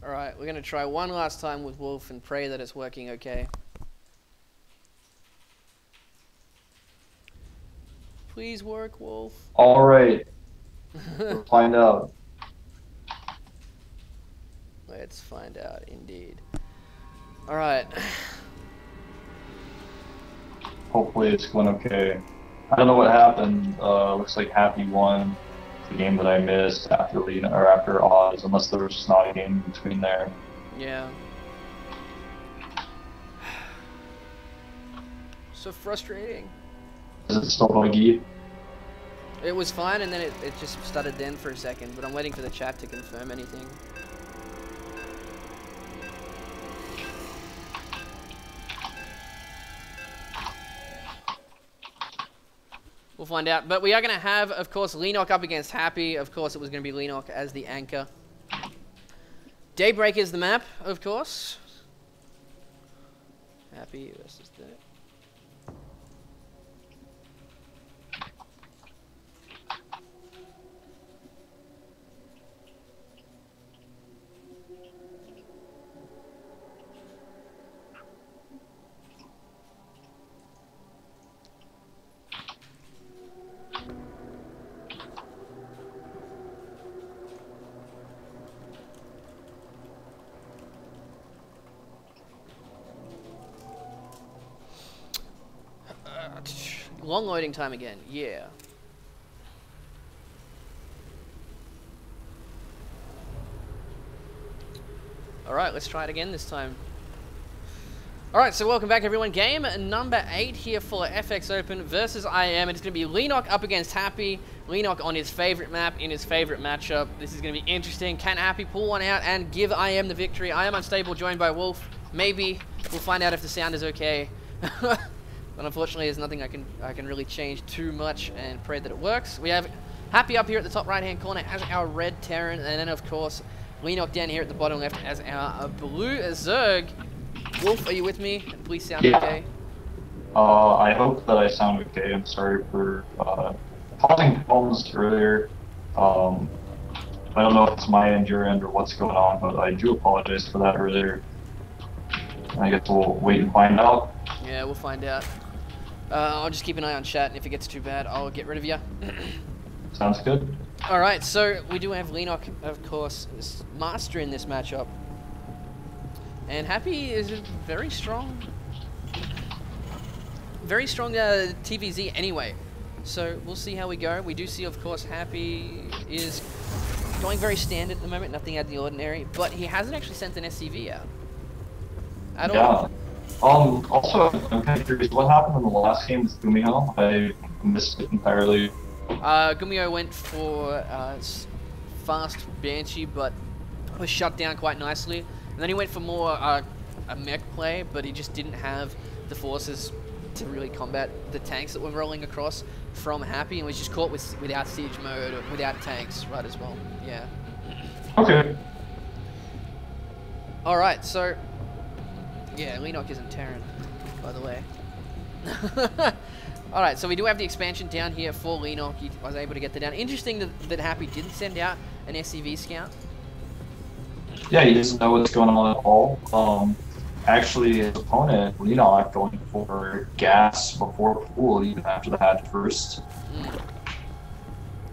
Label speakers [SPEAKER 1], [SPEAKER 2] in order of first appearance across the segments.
[SPEAKER 1] Alright, we're gonna try one last time with Wolf and pray that it's working okay. Please work, Wolf.
[SPEAKER 2] Alright, we'll find out.
[SPEAKER 1] Let's find out, indeed. Alright.
[SPEAKER 2] Hopefully it's going okay. I don't know what happened. Looks like Happy won the game that I missed after after Oz, unless there was just not a game in between there.
[SPEAKER 1] Yeah. So frustrating.
[SPEAKER 2] Is it still buggy?
[SPEAKER 1] It was fine, and then it just stuttered then for a second, but I'm waiting for the chat to confirm anything. We'll find out. But we are going to have, of course, Leenock up against Happy. Of course, it was going to be Leenock as the anchor. Daybreak is the map, of course. Happy versus the... long loading time again, yeah. Alright, let's try it again this time. Alright, so welcome back everyone. Game number 8 here for FX Open versus IM. It's going to be Leenock up against Happy. Leenock on his favorite map in his favorite matchup. This is going to be interesting. Can Happy pull one out and give IM the victory? IM unstable, joined by Wolf. Maybe. We'll find out if the sound is okay. But unfortunately, there's nothing I can really change too much, and pray that it works. We have Happy up here at the top right-hand corner as our red Terran, and then of course Leenock down here at the bottom left as our blue Zerg. Wolf, are you with me? Please sound okay.
[SPEAKER 2] I hope that I sound okay. I'm sorry for causing problems earlier. I don't know if it's my end, your end, or what's going on, but I do apologize for that earlier. I guess we'll wait and find out.
[SPEAKER 1] Yeah, we'll find out. I'll just keep an eye on chat, and if it gets too bad, I'll get rid of you.
[SPEAKER 2] Sounds good.
[SPEAKER 1] Alright, so we do have Leenock, of course, master in this matchup. And Happy is a very strong TVZ anyway. So we'll see how we go. We do see, of course, Happy is going very standard at the moment, nothing out of the ordinary, but he hasn't actually sent an SCV out. At all.
[SPEAKER 2] Also, I'm kind of curious, what happened in the last game with Gumiho? I missed it entirely.
[SPEAKER 1] Gumiho went for fast Banshee, but was shut down quite nicely. And then he went for more a mech play, but he just didn't have the forces to really combat the tanks that were rolling across from Happy, and was just caught without siege mode, or without tanks, right, as well. Yeah.
[SPEAKER 2] Okay.
[SPEAKER 1] Alright, so... yeah, Leenock isn't Terran, by the way. Alright, so we do have the expansion down here for Leenock. He was able to get that down. Interesting that Happy didn't send out an SCV scout.
[SPEAKER 2] Yeah, he doesn't know what's going on at all. Actually, his opponent, Leenock, going for gas before pool, even after the hatch first.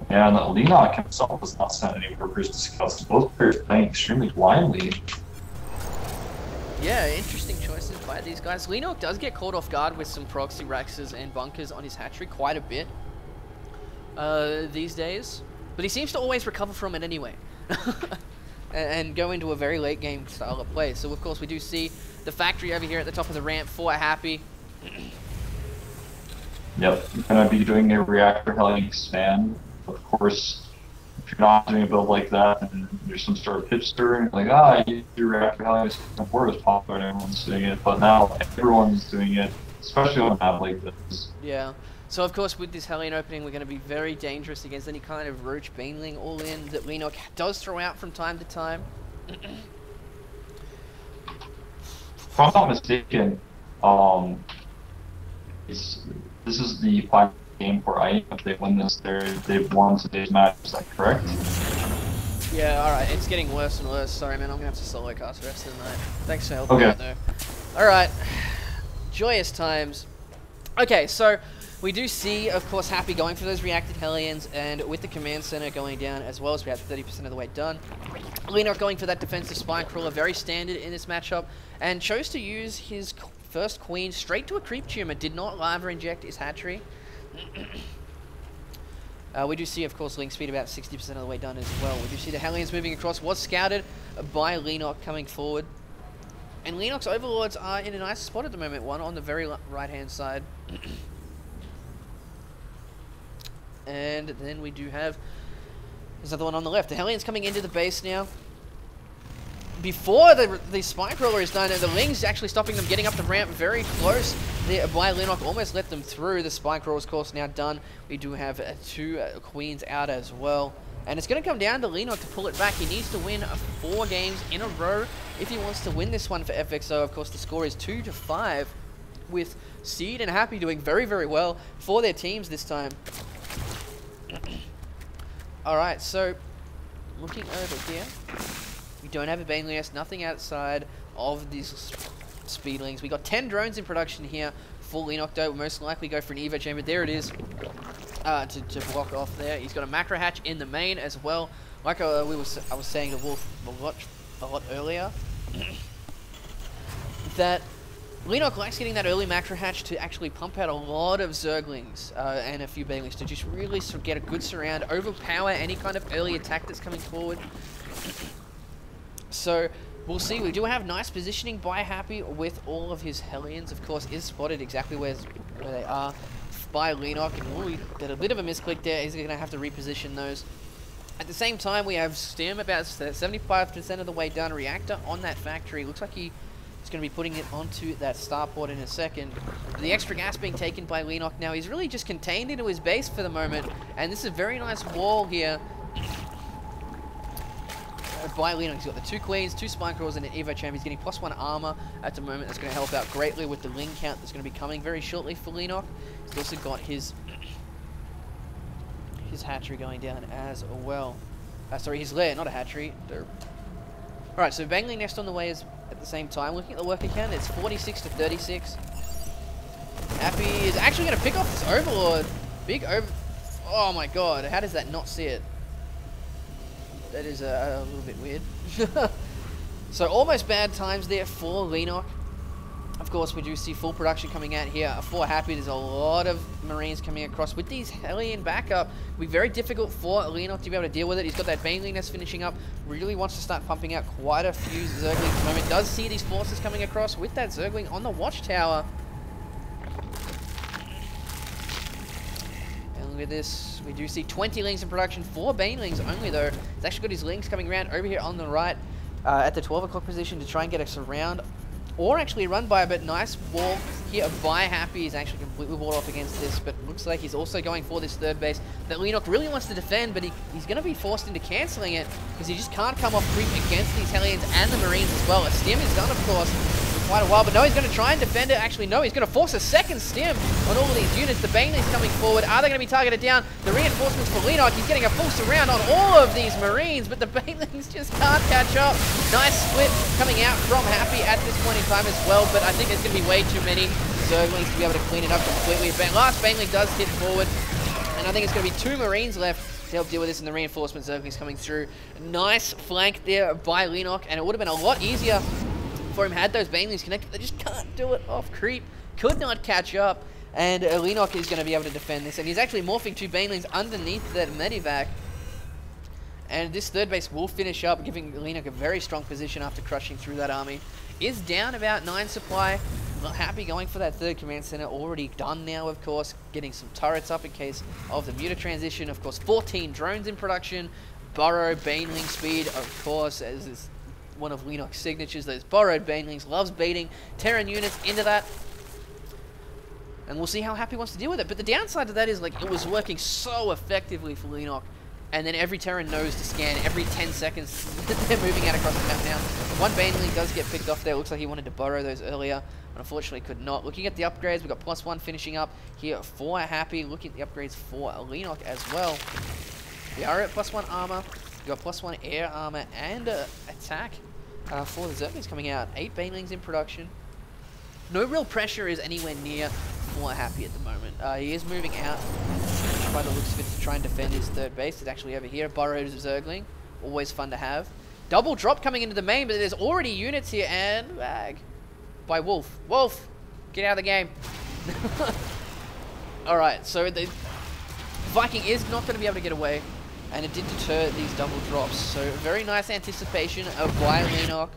[SPEAKER 2] And Leenock himself has not sent any workers to scouts. Both players playing extremely blindly.
[SPEAKER 1] Yeah, interesting choices by these guys. Leenock does get caught off guard with some proxy raxes and bunkers on his hatchery quite a bit these days. But he seems to always recover from it anyway. And go into a very late game style of play. So of course we do see the factory over here at the top of the ramp for Happy.
[SPEAKER 2] Yep, you're going to be doing a reactor helling expand. Of course, if you're not doing a build like that, and there's some sort of pitch stir, like, you do reactor helling before it was popular and everyone's doing it, but now everyone's doing it, especially on a map like this.
[SPEAKER 1] Yeah. So of course with this Hellion opening, we're going to be very dangerous against any kind of Roach Baneling all-in that Leenock does throw out from time to time.
[SPEAKER 2] If I'm not mistaken, this is the final game for IM. If they win this, they've won today's match. Is that correct?
[SPEAKER 1] Yeah, alright, it's getting worse and worse. Sorry, man, I'm gonna have to solo cast the rest of the night. Thanks for helping out, though. Alright, joyous times. Okay, so we do see, of course, Happy going for those reacted Hellions, and with the command center going down as well, as we have 30% of the way done. Leonok going for that defensive Spine Crawler, very standard in this matchup, and chose to use his first Queen straight to a Creep Tumor, did not lava inject his hatchery. We do see, of course, Link Speed about 60% of the way done as well. We do see the Hellions moving across, was scouted by Leonok coming forward. And Leonok's Overlords are in a nice spot at the moment, one on the very right-hand side. And then we do have, there's another one on the left. The Hellions coming into the base now. Before the Spine Crawler is done, and the Ling's actually stopping them getting up the ramp very close. The Leonok almost let them through. The Spine Crawler's course now done. We do have two Queens out as well. And it's going to come down to Leonok to pull it back. He needs to win 4 games in a row if he wants to win this one for FXO. Of course, the score is 2-5, with Seed and Happy doing very, very well for their teams this time. Alright, so looking over here, we don't have a Baneless, nothing outside of these Speedlings. We got 10 drones in production here for Leonok, though. We'll most likely go for an Evo Chamber. There it is, to block off there. He's got a Macro Hatch in the main as well. Like I was saying to Wolf a lot earlier, that Leonok likes getting that early Macro Hatch to actually pump out a lot of Zerglings and a few Banelings to just really get a good surround, overpower any kind of early attack that's coming forward. So we'll see. We do have nice positioning by Happy with all of his Hellions. Of course, is spotted exactly where they are by Leonok, and we did a bit of a misclick there. He's going to have to reposition those. At the same time, we have Stim about 75% of the way done. Reactor on that factory. Looks like he's going to be putting it onto that starport in a second. The extra gas being taken by Leonok now. He's really just contained into his base for the moment, and this is a very nice wall here by Leonok. He's got the 2 Queens, 2 Spine Crawlers, and an Evo Chamber. He's getting +1 armor at the moment. That's going to help out greatly with the Ling count that's going to be coming very shortly for Leonok. He's also got his hatchery going down as well. Sorry, his lair, not a hatchery. Alright, so Bangling next on the way is at the same time. Looking at the worker count, it's 46-36. Happy is actually going to pick off this Overlord. Big over... Oh my god, how does that not see it? That is a little bit weird. So almost bad times there for Leonok. Of course, we do see full production coming out here for Happy. There's a lot of Marines coming across. With these Hellion backup, it'll be very difficult for Leonok to be able to deal with it. He's got that Baneling nest finishing up. Really wants to start pumping out quite a few Zerglings at the moment. Does see these forces coming across with that Zergling on the watchtower. And look at this. We do see 20 Lings in production. 4 Banelings only, though. He's actually got his Lings coming around over here on the right at the 12 o'clock position to try and get us around. Or actually run by, but nice wall here by Happy. He's actually completely walled off against this, but looks like he's also going for this third base that Leonok really wants to defend, but he's going to be forced into cancelling it because he just can't come off creep against these Hellions and the Marines as well. A Stim is done, of course, for quite a while, but no, he's going to try and defend it. Actually, no, he's going to force a second Stim on all of these units. The Banelings coming forward. Are they going to be targeted down? The reinforcements for Leonok. He's getting a full surround on all of these Marines, but the Banelings just can't catch up. Nice split coming out from Happy at this point in time as well, but I think there's going to be way too many Zerglings to be able to clean it up completely. Last Baneling does hit forward, and I think it's going to be 2 Marines left to help deal with this, and the reinforcement Zerglings coming through. Nice flank there by Leonok, and it would have been a lot easier for him had those Banelings connected. They just can't do it off creep. Could not catch up, and Leonok is going to be able to defend this, and he's actually morphing 2 Banelings underneath that Medivac. And this third base will finish up, giving Leonok a very strong position after crushing through that army. Is down about 9 supply. Not Happy going for that third command center. Already done now, of course. Getting some turrets up in case of the muta transition. Of course, 14 drones in production. Burrow, Baneling speed, of course, as is one of Leonok's signatures. Those borrowed Banelings. Loves baiting Terran units into that. And we'll see how Happy wants to deal with it. But the downside to that is, like, it was working so effectively for Leonok. And then every Terran knows to scan every 10 seconds. They're moving out across the map now. One Baneling does get picked off there. Looks like he wanted to borrow those earlier, but unfortunately could not. Looking at the upgrades, we've got +1 finishing up here for Happy. Looking at the upgrades for Leonok as well. We are at +1 armor. We've got +1 air armor and attack for the Zerglings coming out. 8 Banelings in production. No real pressure is anywhere near for Happy at the moment. He is moving out by the looks of it to try and defend his third base. It's actually over here. Burrowed Zergling. Always fun to have. Double drop coming into the main, but there's already units here and bag by Wolf. Wolf, get out of the game. Alright, so the Viking is not going to be able to get away, and it did deter these double drops. So very nice anticipation by Leenock.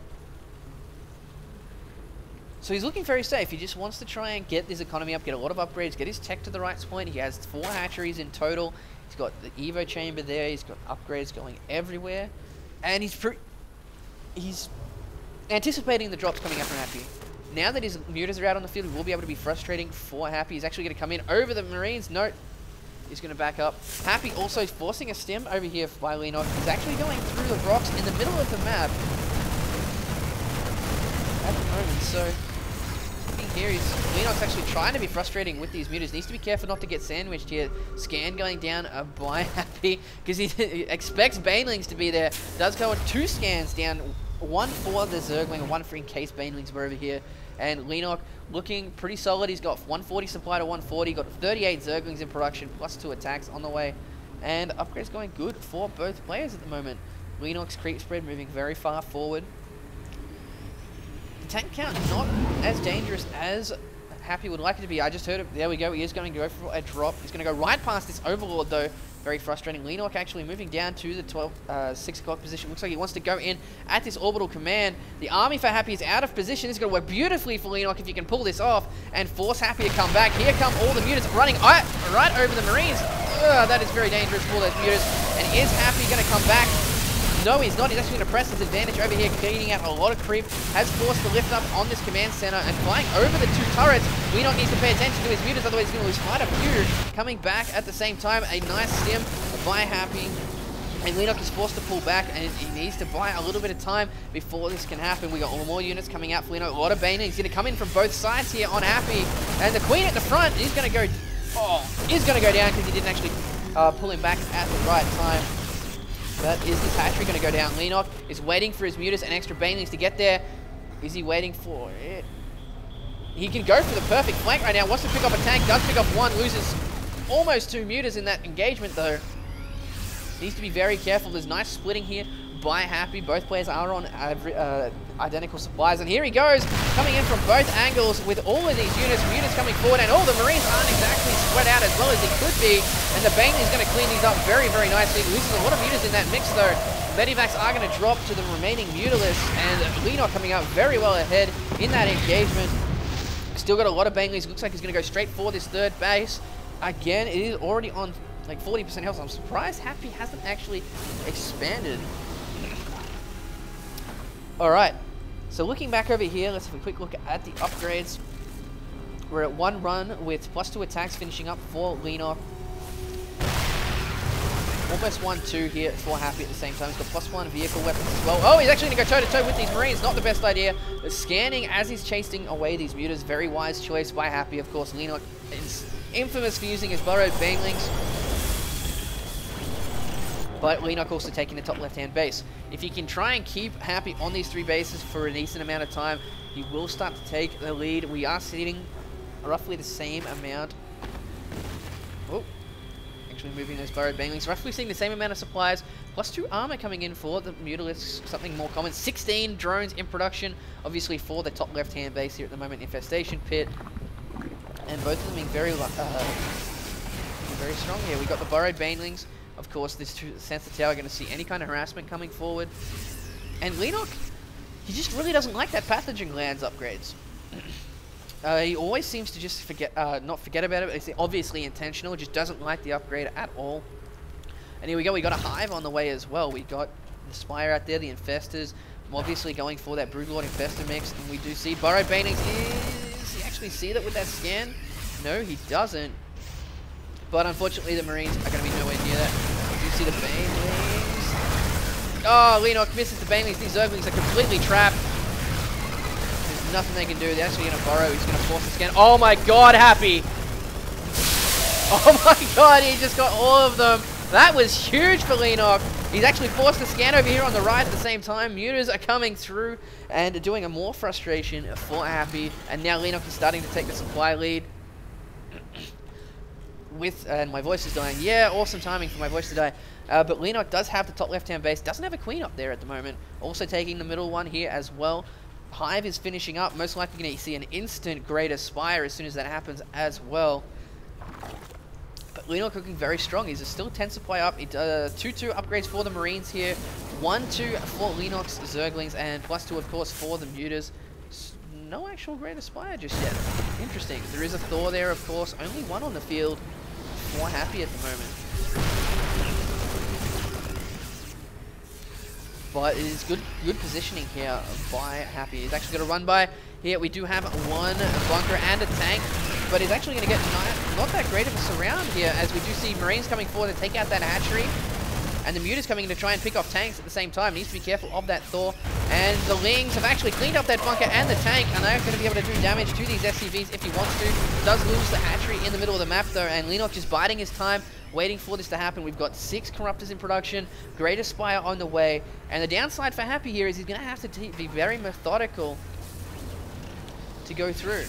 [SPEAKER 1] So he's looking very safe. He just wants to try and get his economy up, get a lot of upgrades, get his tech to the right point. He has 4 hatcheries in total. He's got the Evo chamber there. He's got upgrades going everywhere. And he's anticipating the drops coming up from Happy. Now that his mutas are out on the field, he will be able to be frustrating for Happy. He's actually going to come in over the Marines. No, he's going to back up. Happy also forcing a stim over here by Leenock. He's actually going through the rocks in the middle of the map at the moment. So here Leenock's actually trying to be frustrating with these mutas. Needs to be careful not to get sandwiched here. Scan going down by Happy because he expects Banelings to be there. Does go with 2 scans down. 1 for the Zergling and 1 for in case Banelings were over here. And Leenock looking pretty solid. He's got 140 supply to 140. Got 38 Zerglings in production plus 2 attacks on the way. And upgrades going good for both players at the moment. Leenock's creep spread moving very far forward. The tank count not as dangerous as Happy would like it to be. I just heard it. There we go. He is going to go for a drop. He's going to go right past this Overlord though. Very frustrating. Leenock actually moving down to the 6 o'clock position. Looks like he wants to go in at this orbital command. The army for Happy is out of position. This is going to work beautifully for Leenock if you can pull this off and force Happy to come back. Here come all the mutas running right over the Marines. That is very dangerous for those mutas. And is Happy going to come back? No, he's not. He's actually going to press his advantage over here, cleaning out a lot of creep. Has forced the lift up on this command center and flying over the 2 turrets. Leenock needs to pay attention to his mutas, otherwise he's going to lose quite a few. Coming back at the same time, a nice stim by Happy. And Leenock is forced to pull back, and he needs to buy a little bit of time before this can happen. We got all more units coming out for Leenock. A lot of Bane. He's going to come in from both sides here on Happy. And the Queen at the front is going to go... is going to go down because he didn't actually pull him back at the right time. But is this hatchery going to go down? Leenock is waiting for his mutas and extra Banelings to get there. Is he waiting for it? He can go for the perfect flank right now. Wants to pick up a tank. Does pick up 1. Loses almost 2 mutas in that engagement though. Needs to be very careful. There's nice splitting here by Happy. Both players are on identical supplies. And here he goes. Coming in from both angles with all of these units. Mutas coming forward. And all the Marines aren't exactly spread out as well as they could be. And the Bane is going to clean these up very, very nicely. Loses a lot of mutas in that mix though. Medivacs are going to drop to the remaining mutalist. And Leenock coming out very well ahead in that engagement. Still got a lot of Banelings. Looks like he's going to go straight for this 3rd base. Again, it is already on like 40% health. I'm surprised Happy hasn't actually expanded. Alright, so looking back over here, let's have a quick look at the upgrades. We're at 1 run with +2 attacks finishing up for Leenock. Almost 1-2 here for Happy at the same time. He's got +1 vehicle weapons as well. Oh, he's actually going to go toe-to-toe with these Marines. Not the best idea. But scanning as he's chasing away these mutas. Very wise choice by Happy. Of course, Leenock is infamous for using his burrowed Banelings. But Leenock also taking the top left-hand base. If you can try and keep Happy on these 3 bases for a decent amount of time, he will start to take the lead. We are sitting roughly the same amount. Oh, actually moving those burrowed Banelings. Roughly seeing the same amount of supplies, +2 armor coming in for the mutalisks, something more common. 16 drones in production, obviously for the top left-hand base here at the moment. Infestation pit, and both of them being very strong here. We got the burrowed Banelings. Of course, this sense of tower are going to see any kind of harassment coming forward. And Leenock, he just really doesn't like that pathogen glands upgrades. He always seems to just not forget about it. It's obviously intentional. Just doesn't like the upgrade at all. And here we go. We got a hive on the way as well. We got the Spire out there, the Infestors. I'm obviously going for that Broodlord Infestor mix. And we do see burrowed Banelings. Does he actually see that with that scan? No, he doesn't. But unfortunately, the Marines are going to be nowhere near that. You see the Banelings. Oh, Leenock misses the Banelings. These Zerglings are completely trapped. There's nothing they can do. They're actually going to burrow. He's going to force the scan. Oh my god, Happy! Oh my god, he just got all of them. That was huge for Leenock. He's actually forced to scan over here on the right at the same time. Mutas are coming through and doing a more frustration for Happy. And now Leenock is starting to take the supply lead. And my voice is dying. Yeah, awesome timing for my voice to die. But Leenock does have the top left-hand base. Doesn't have a queen up there at the moment. Also taking the middle one here as well. Hive is finishing up. Most likely going to see an instant Greater Spire as soon as that happens as well. But Leenock looking very strong. He's still 10 supply up. He does 2-2 upgrades for the Marines here. 1-2 for Leenock's Zerglings. And +2, of course, for the Mutas. No actual Greater Spire just yet. Interesting. There is a Thor there, of course. Only one on the field for Happy at the moment. But it is good positioning here by Happy. He's actually going to run by. Here we do have one bunker and a tank, but he's actually going to get not that great of a surround here, as we do see Marines coming forward to take out that hatchery. And the Mutas coming in to try and pick off tanks at the same time. Needs to be careful of that Thor. And the Lings have actually cleaned up that bunker and the tank, and they're going to be able to do damage to these SCVs if he wants to. Does lose the hatchery in the middle of the map though, and Leenock just biding his time, waiting for this to happen. We've got 6 Corruptors in production, Greater Spire on the way, and the downside for Happy here is he's going to have to be very methodical to go through.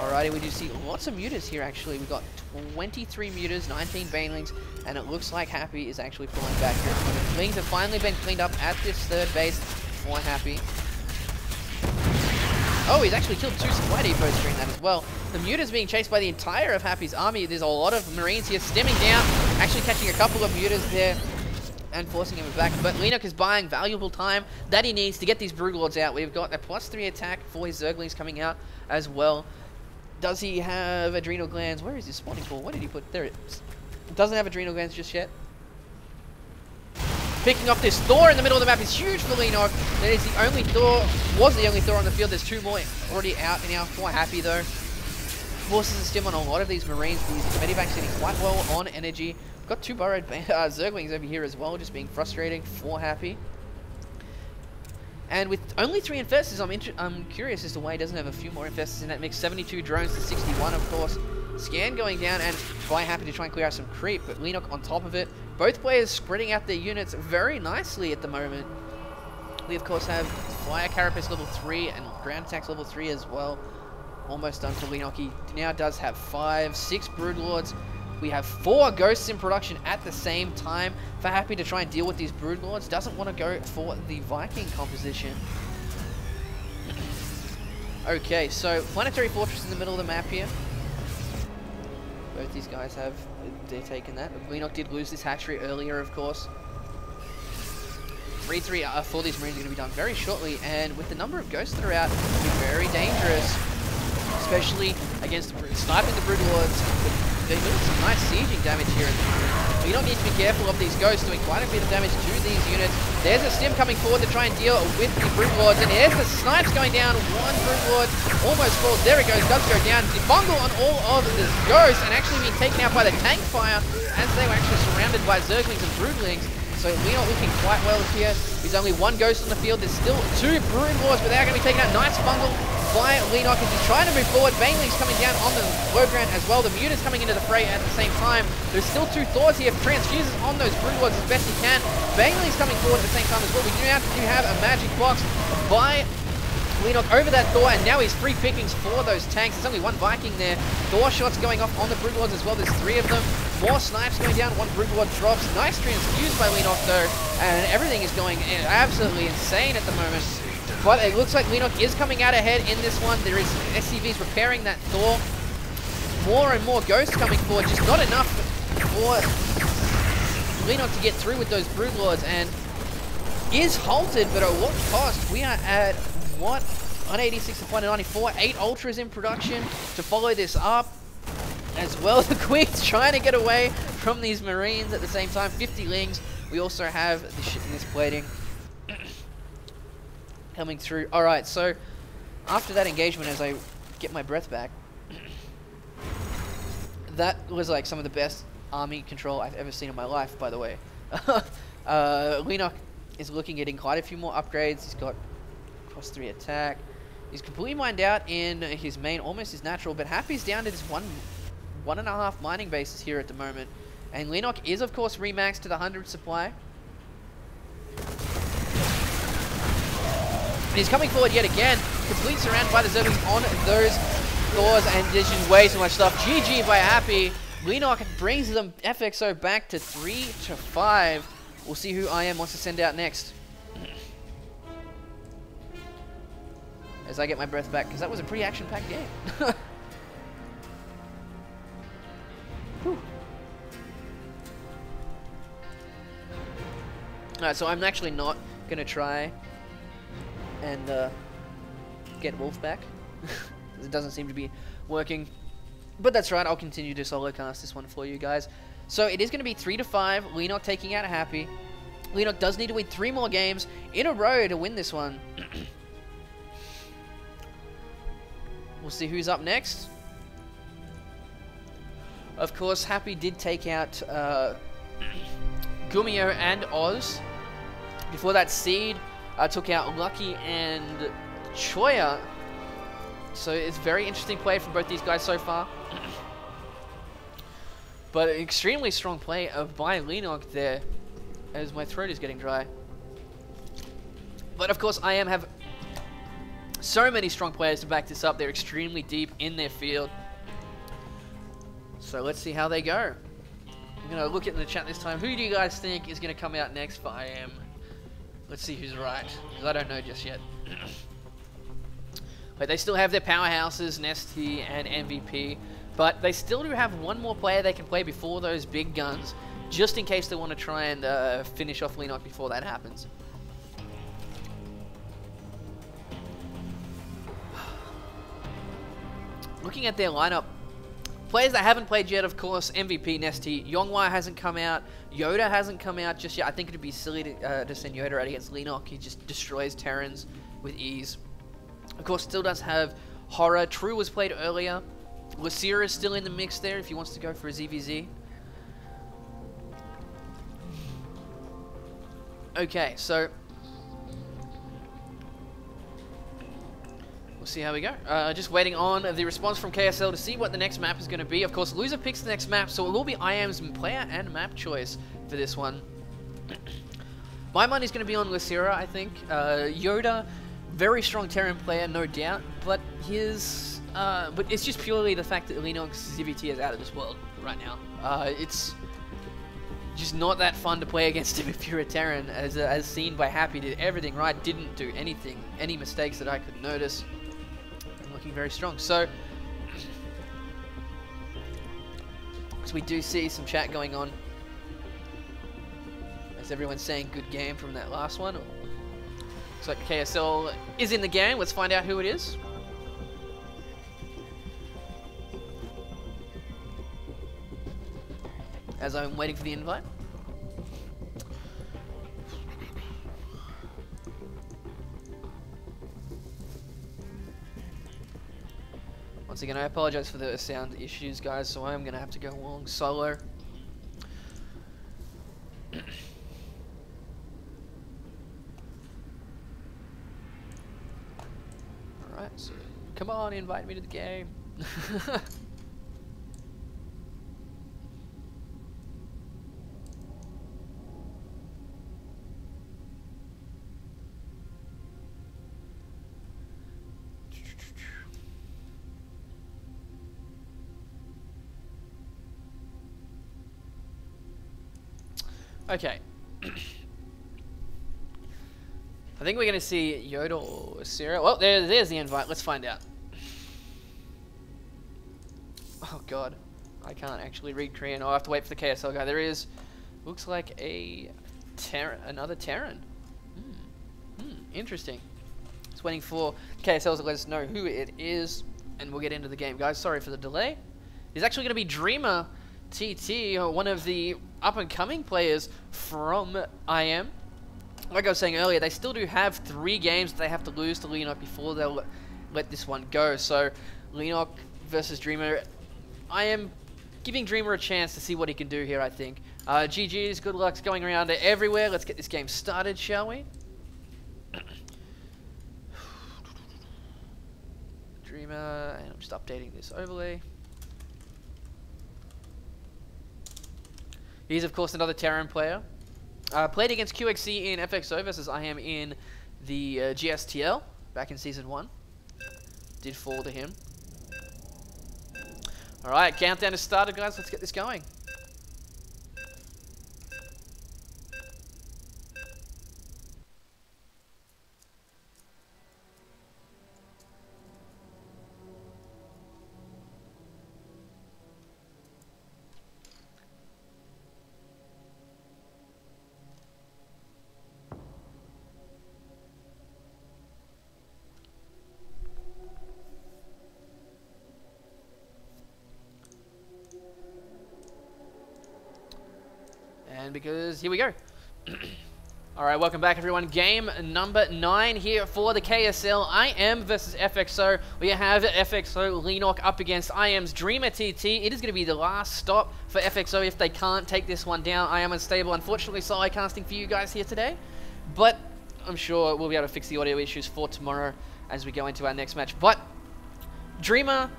[SPEAKER 1] Alrighty, we do see lots of Mutas here actually. We've got 23 Mutas, 19 Banelings, and it looks like Happy is actually pulling back here. The Lings have finally been cleaned up at this third base for Happy. Oh, he's actually killed 2 supply depots during that as well. The Mutas being chased by the entire of Happy's army. There's a lot of Marines here stimming down, actually catching a couple of Mutas there and forcing him back. But Leenock is buying valuable time that he needs to get these Broodlords out. We've got a +3 attack for his Zerglings coming out as well. Does he have adrenal glands? Where is his spawning pool? What did he put? There it is. Doesn't have adrenal glands just yet. Picking up this Thor in the middle of the map is huge for Leenock. That is the only Thor, was the only Thor on the field. There's 2 more already out now for Happy though. Forces a stim on a lot of these Marines, but he's medivac sitting quite well on energy. We've got 2 burrowed Zerglings over here as well, just being frustrating for Happy. And with only 3 Infestors, I'm curious as to why he doesn't have a few more Infestors in that mix. 72 drones to 61, of course. Scan going down, and by Happy to try and clear out some creep, but Leenock on top of it. Both players spreading out their units very nicely at the moment. We, of course, have Fire Carapace level 3 and Ground Attacks level 3 as well. Almost done for Leenock. He now does have 6 Broodlords. We have 4 Ghosts in production at the same time. For Happy to try and deal with these Broodlords, doesn't want to go for the Viking composition. Okay, so Planetary Fortress in the middle of the map here. Both these guys have, they're taking that. Leenock did lose this hatchery earlier, of course. 3-3 for these Marines are going to be done very shortly, and with the number of Ghosts that are out, it's going to be very dangerous, especially against sniping the Broodlords. They're doing some nice sieging damage here at the moment. Leenock needs to be careful of these Ghosts, doing quite a bit of damage to these units. There's a stim coming forward to try and deal with the Broodlords, and there's the snipes going down. 1 Broodlord almost falls. There it goes, does go down. The bungle on all of the Ghosts, and actually being taken out by the tank fire, as they were actually surrounded by Zerglings and Broodlings. So Leenock looking quite well here. There's only 1 Ghost on the field. There's still 2 Broodlords, but they're going to be taken out. Nice bungle by Leenock as he's trying to move forward. Baneling's coming down on the low ground as well. The Mutas coming into the fray at the same time. There's still 2 Thors here. Transfuses on those Broodlords as best he can. Baneling's coming forward at the same time as well. We do have a magic box by Leenock over that Thor, and now he's free pickings for those tanks. There's only 1 Viking there. Thor shots going off on the Broodlords as well. There's 3 of them. More snipes going down. 1 Broodlord drops. Nice transfuse by Leenock though, and everything is going absolutely insane at the moment. But it looks like Leenock is coming out ahead in this one. There is SCVs repairing that Thor. More and more Ghosts coming forward. Just not enough for Leenock to get through with those Broodlords, and is halted, but at what cost? We are at, what? 186 to 194. 8 Ultras in production to follow this up. As well, the Queen's trying to get away from these Marines at the same time. 50 Lings. We also have the shitness plating coming through. Alright, so after that engagement, as I get my breath back, that was like some of the best army control I've ever seen in my life, by the way. Leenock is looking at getting quite a few more upgrades. He's got +3 attack. He's completely mined out in his main, almost his natural, but Happy's down to this 1.5 mining bases here at the moment. And Lenok is, of course, remaxed to the 100 supply. And he's coming forward yet again. Complete surround by the Zerglings on those Thors, and there's just way too much stuff. GG by Happy. Lenok brings them FXO back to 3-5. We'll see who IM wants to send out next. As I get my breath back, because that was a pretty action-packed game. Alright, so I'm actually not going to try and get Wolf back. It doesn't seem to be working. But that's right, I'll continue to solo cast this one for you guys. So it is going to be 3-5, Lenok taking out Happy. Lenok does need to win 3 more games in a row to win this one. We'll see who's up next. Of course, Happy did take out Gumio and Oz. Before that, Seed took out Lucky and Choya. So it's very interesting play from both these guys so far. But an extremely strong play by Lenok there, as my throat is getting dry. But of course, IM have so many strong players to back this up. They're extremely deep in their field. So let's see how they go. I'm going to look at in the chat this time. Who do you guys think is going to come out next for IM? Let's see who's right, because I don't know just yet. But they still have their powerhouses, Nesty and MVP. But they still do have one more player they can play before those big guns, just in case they want to try and finish off Lenok before that happens. Looking at their lineup, players that haven't played yet, of course, MVP, Nesty. Yonghwa hasn't come out. Yoda hasn't come out just yet. I think it'd be silly to send Yoda out against Lenok. He just destroys Terrans with ease. Of course, still does have Horror. True was played earlier. Lysira is still in the mix there if he wants to go for a ZVZ. Okay, so we'll see how we go. Just waiting on the response from KSL to see what the next map is going to be. Of course, loser picks the next map, so it will be IM's player and map choice for this one. My money's going to be on Lysira, I think. Yoda, very strong Terran player, no doubt, but his but it's just purely the fact that Lenok's ZVT is out of this world right now. It's just not that fun to play against him if you're a Terran, as seen by Happy. Did everything right, didn't do any mistakes that I could notice. Looking very strong. So we do see some chat going on, as everyone's saying good game from that last one. Looks like KSL is in the game. Let's find out who it is. As I'm waiting for the invite. Once again, I apologize for the sound issues, guys, so I'm going to have to go along solo. Alright, so come on, invite me to the game. Okay. I think we're going to see Yoda or Sarah. Well, there's the invite. Let's find out. Oh, God. I can't actually read Korean. I'll have to wait for the KSL guy. There is, looks like another Terran. Interesting. Just waiting for KSL to let us know who it is, and we'll get into the game. Guys, sorry for the delay. It's actually going to be Dreamer TT, one of the up-and-coming players from IM. Like I was saying earlier, they still do have 3 games that they have to lose to Lenok before they'll let this one go. So, Lenok versus Dreamer. I am giving Dreamer a chance to see what he can do here, I think. GG's, good luck's going around everywhere. Let's get this game started, shall we? Dreamer, and I'm just updating this overlay. He's, of course, another Terran player. Played against QXC in FXO versus I am in the GSTL back in Season 1. Did fall to him. Alright, countdown has started, guys. Let's get this going. And because, here we go. Alright, welcome back everyone. Game number 9 here for the KSL. IM versus FXO. We have FXO Leenock up against IM's Dreamer TT. It is going to be the last stop for FXO if they can't take this one down. IM unstable. Unfortunately, solo casting for you guys here today. But I'm sure we'll be able to fix the audio issues for tomorrow as we go into our next match. But Dreamer,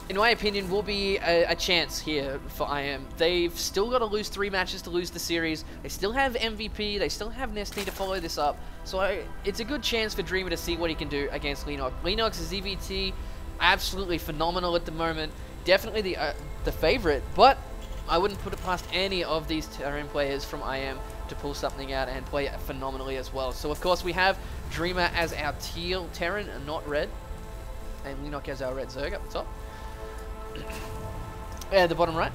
[SPEAKER 1] in my opinion, will be a chance here for IM. They've still got to lose 3 matches to lose the series. They still have MVP. They still have Nesty to follow this up. So it's a good chance for Dreamer to see what he can do against Leenock. Leenock's ZVT, absolutely phenomenal at the moment. Definitely the favorite, but I wouldn't put it past any of these Terran players from IM to pull something out and play phenomenally as well. So, of course, we have Dreamer as our teal Terran and not red. And Leenock as our red Zerg up the top. At the bottom right.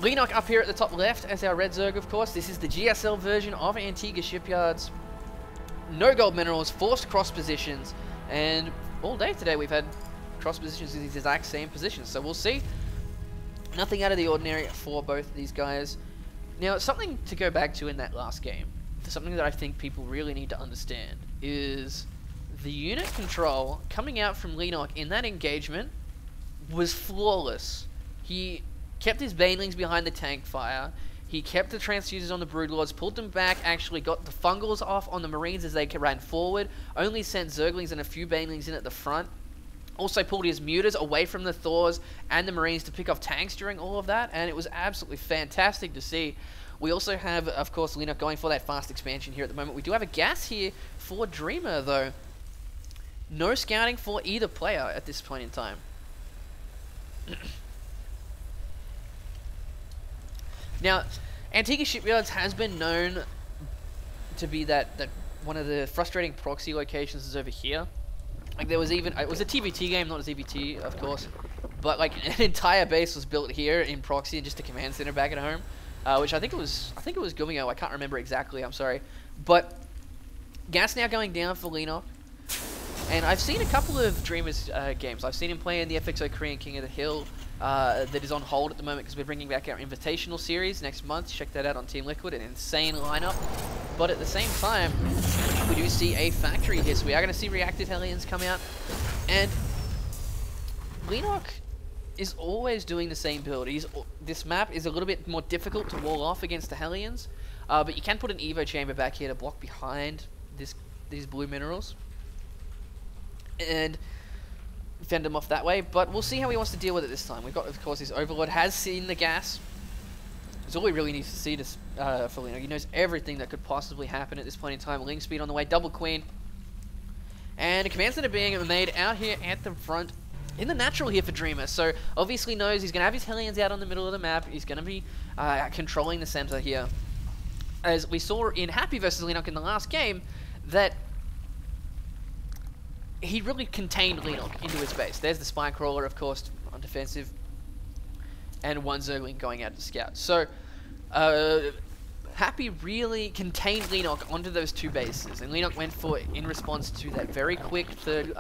[SPEAKER 1] Leenock up here at the top left as our red Zerg, of course. This is the GSL version of Antigua Shipyards. No gold minerals, forced cross positions, and all day today we've had cross positions in these exact same positions. So we'll see. Nothing out of the ordinary for both of these guys. Now, something to go back to in that last game, something that I think people really need to understand, is the unit control coming out from Leenock in that engagement was flawless. He kept his banelings behind the tank fire. He kept the transfuses on the broodlords, pulled them back, actually got the fungals off on the marines as they ran forward, only sent zerglings and a few banelings in at the front. Also pulled his muters away from the Thors and the marines to pick off tanks during all of that, and it was absolutely fantastic to see. We also have, of course, Leenock going for that fast expansion here at the moment. We do have a gas here for Dreamer, though. No scouting for either player at this point in time. Now, Antigua Shipyards has been known to be that one of the frustrating proxy locations is over here. Like there was even, it was a TVT game, not a ZVT, of course, but like an entire base was built here in proxy and just a command center back at home, which I think it was Gumio. I can't remember exactly. I'm sorry, but gas now going down for Leenock. And I've seen a couple of Dreamer's games. I've seen him play in the FXO Korean King of the Hill that is on hold at the moment because we're bringing back our Invitational Series next month. Check that out on Team Liquid, an insane lineup. But at the same time, we do see a factory here, so we are going to see Reactive Hellions come out. And Leenock is always doing the same build. This map is a little bit more difficult to wall off against the Hellions, but you can put an Evo chamber back here to block behind these blue minerals and fend him off that way, but we'll see how he wants to deal with it this time. We've got, of course, his Overlord has seen the gas. It's all he really needs to see for Leenock. He knows everything that could possibly happen at this point in time. Link speed on the way, double queen. And a command center being made out here at the front in the natural here for Dreamer. So obviously knows he's going to have his Hellions out on the middle of the map. He's going to be controlling the center here. As we saw in Happy versus Leenock in the last game, that he really contained Leenock into his base. There's the Spine Crawler, of course, on defensive, and one Zergling going out to scout. So, Happy really contained Leenock onto those 2 bases, and Leenock went for it in response to that very quick third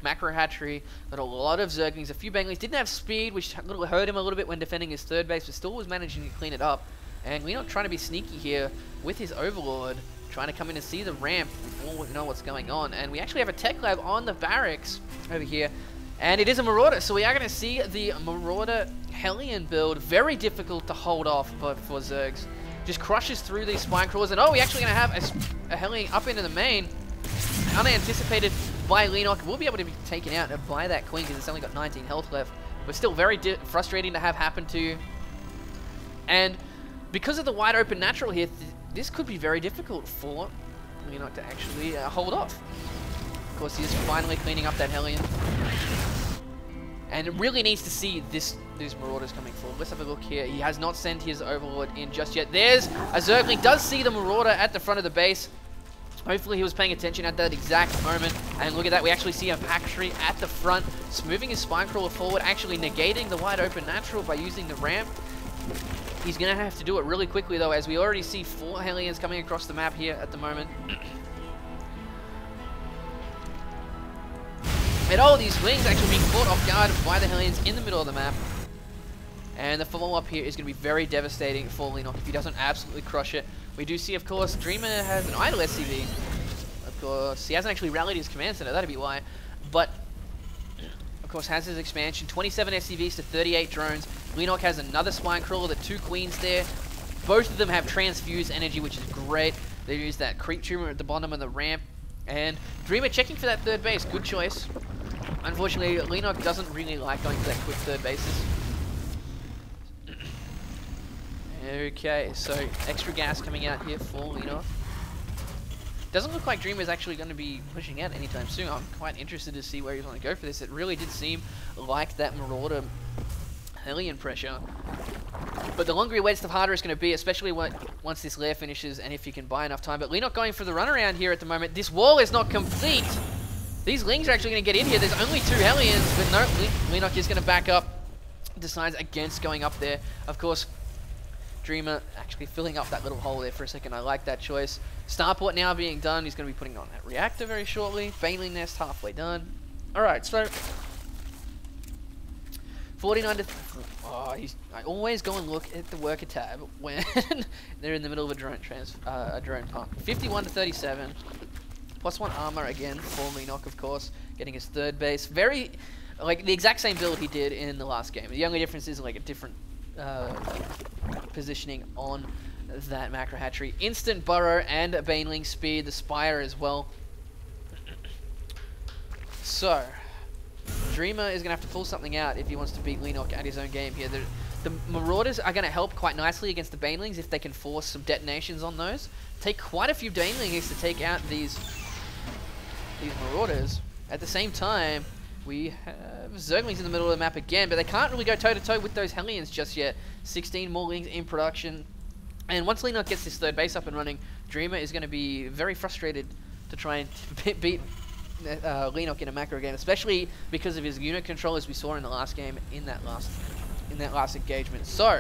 [SPEAKER 1] macro hatchery, got a lot of Zerglings, a few Banglings, didn't have speed, which hurt him a little bit when defending his 3rd base, but still was managing to clean it up. And Leenock trying to be sneaky here with his Overlord, trying to come in and see the ramp before we know what's going on. And we actually have a tech lab on the barracks over here. And it is a Marauder, so we are going to see the Marauder Hellion build. Very difficult to hold off for Zergs. Just crushes through these Spine Crawlers. And oh, we're actually going to have a Hellion up into the main. Unanticipated by Leenock. We'll be able to be taken out by that Queen because it's only got 19 health left. But still very frustrating to have happen to you. And because of the wide open natural here, this could be very difficult for Leonark to actually hold off. Of course, he is finally cleaning up that Hellion. And it really needs to see these Marauders coming forward. Let's have a look here. He has not sent his Overlord in just yet. There's a Zergling. Does see the Marauder at the front of the base. Hopefully he was paying attention at that exact moment. And look at that. We actually see a Factory at the front. Just moving his Spinecrawler forward. Actually negating the wide open natural by using the ramp. He's going to have to do it really quickly though, as we already see 4 Hellions coming across the map here at the moment. And all these wings actually being caught off guard by the Hellions in the middle of the map. And the follow-up here is going to be very devastating for Leonark if he doesn't absolutely crush it. We do see, of course, Dreamer has an idle SCV. Of course, he hasn't actually rallied his command center, that'd be why. But, of course, has his expansion. 27 SCVs to 38 drones. Leonark has another Spinecrawler, the 2 Queens there. Both of them have transfused energy, which is great. They use that Creep Tumor at the bottom of the ramp. And Dreamer checking for that third base. Good choice. Unfortunately, Leonark doesn't really like going for that quick third bases. Okay, so extra gas coming out here for Leonark. Doesn't look like Dreamer is actually going to be pushing out anytime soon. I'm quite interested to see where he's going to go for this. It really did seem like that Marauder Hellion pressure. But the longer he waits, the harder it's going to be, especially once this lair finishes and if you can buy enough time. But Leonark going for the runaround here at the moment. This wall is not complete. These Lings are actually going to get in here. There's only 2 Hellions, but no, Leonark is going to back up. Decides against going up there. Of course, Dreamer actually filling up that little hole there for a second. I like that choice. Starport now being done. He's going to be putting on that reactor very shortly. Baneling Nest halfway done. Alright, so 49 to... Oh, I always go and look at the worker tab when they're in the middle of a drone pump. 51 to 37. +1 armor again for Leonark, of course. Getting his third base. Very... Like, the exact same build he did in the last game. The only difference is, like, a different positioning on that macro hatchery. Instant burrow and a baneling speed. The spire as well. So... Dreamer is going to have to pull something out if he wants to beat Leonark at his own game here. The Marauders are going to help quite nicely against the Banelings if they can force some detonations on those. Take quite a few Banelings to take out these Marauders. At the same time, we have Zerglings in the middle of the map again, but they can't really go toe-to-toe with those Hellions just yet. 16 more Lings in production. And once Leonark gets this third base up and running, Dreamer is going to be very frustrated to try and beat Leonark in a macro game, especially because of his unit control, as we saw in the last game, in that last engagement. So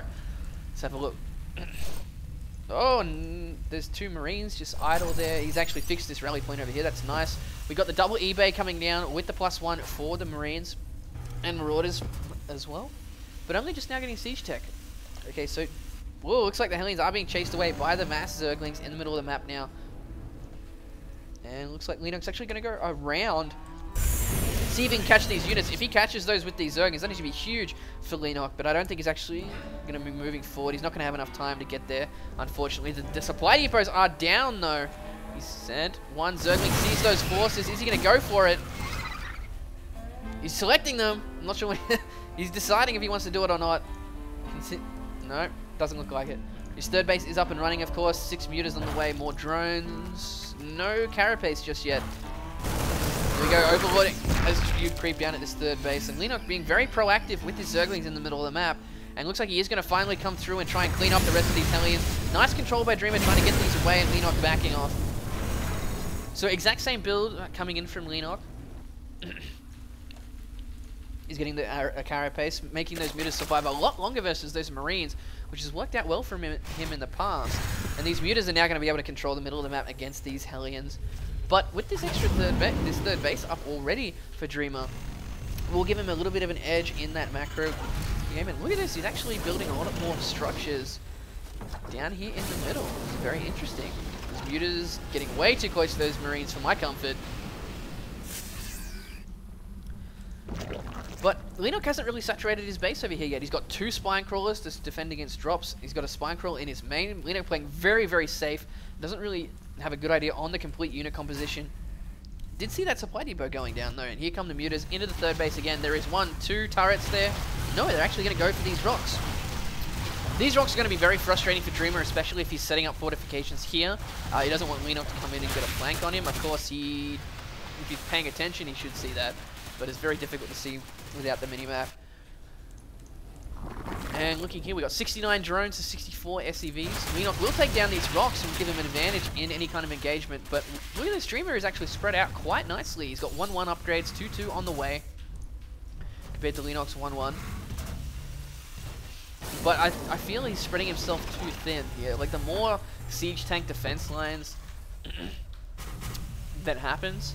[SPEAKER 1] let's have a look. Oh, and there's 2 Marines just idle there. He's actually fixed this rally point over here. That's nice. We got the double eBay coming down with the +1 for the Marines and Marauders as well, but only just now getting siege tech. Okay, so whoa, looks like the Hellions are being chased away by the mass Zerglings in the middle of the map now. And looks like Leonark's actually going to go around. See if he can catch these units. If he catches those with these Zerglings, that needs to be huge for Leonark. But I don't think he's actually going to be moving forward. He's not going to have enough time to get there, unfortunately. The supply depots are down, though. He sent one Zergling, sees those forces. Is he going to go for it? He's selecting them. I'm not sure when he's deciding if he wants to do it or not. No, doesn't look like it. His third base is up and running, of course. 6 mutas on the way, more drones. No carapace just yet. Here we go, overloading as you creep down at this third base. And Leonark being very proactive with his Zerglings in the middle of the map. And looks like he is going to finally come through and try and clean up the rest of these Hellions. Nice control by Dreamer trying to get these away and Leonark backing off. So exact same build coming in from Leonark. He's getting the carapace, making those mutas survive a lot longer versus those Marines, which has worked out well for him in the past. And these mutas are now going to be able to control the middle of the map against these Hellions. But with this extra third base up already for Dreamer, we'll give him a little bit of an edge in that macro game. And look at this, he's actually building a lot more structures down here in the middle. It's very interesting. These mutas getting way too close to those Marines for my comfort. But Leonark hasn't really saturated his base over here yet. He's got 2 spine crawlers to defend against drops. He's got a spine crawler in his main. Leonark playing very, very safe. Doesn't really have a good idea on the complete unit composition. Did see that supply depot going down though, and here come the mutas into the third base again. There is 1, 2 turrets there. No, they're actually going to go for these rocks. These rocks are going to be very frustrating for Dreamer, especially if he's setting up fortifications here. He doesn't want Leenock to come in and get a flank on him. Of course, if he's paying attention, he should see that. But it's very difficult to see without the minimap. And looking here, we got 69 drones to 64 SCVs. Leenock will take down these rocks and give him an advantage in any kind of engagement. But look at this, Dreamer is actually spread out quite nicely. He's got 1-1 upgrades, 2-2 on the way, compared to Leenock's 1-1. But I feel he's spreading himself too thin here. Like, the more siege tank defense lines that happens,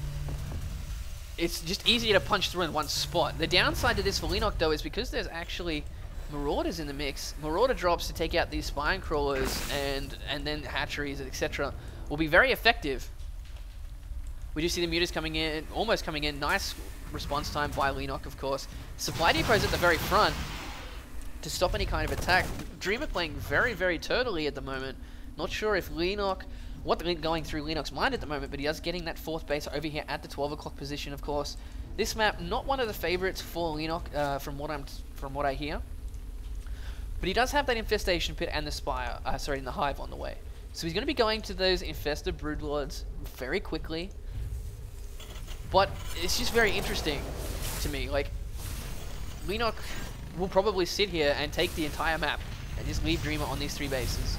[SPEAKER 1] it's just easier to punch through in one spot. The downside to this for Leenock, though, is because there's actually Marauders in the mix. Marauder drops to take out these spine crawlers and then hatcheries, etc. will be very effective. We do see the mutas coming in, almost coming in. Nice response time by Leenock, of course. Supply depots at the very front to stop any kind of attack. Dreamer playing very, very turtily at the moment. Not sure if what's going through Leenock's mind at the moment, but he is getting that 4th base over here at the 12 o'clock position, of course. This map, not one of the favorites for Leenock, from what I hear. But he does have that infestation pit and the spire, and the hive on the way. So he's going to be going to those infested broodlords very quickly. But it's just very interesting to me. Like, Leenock will probably sit here and take the entire map and just leave Dreamer on these 3 bases.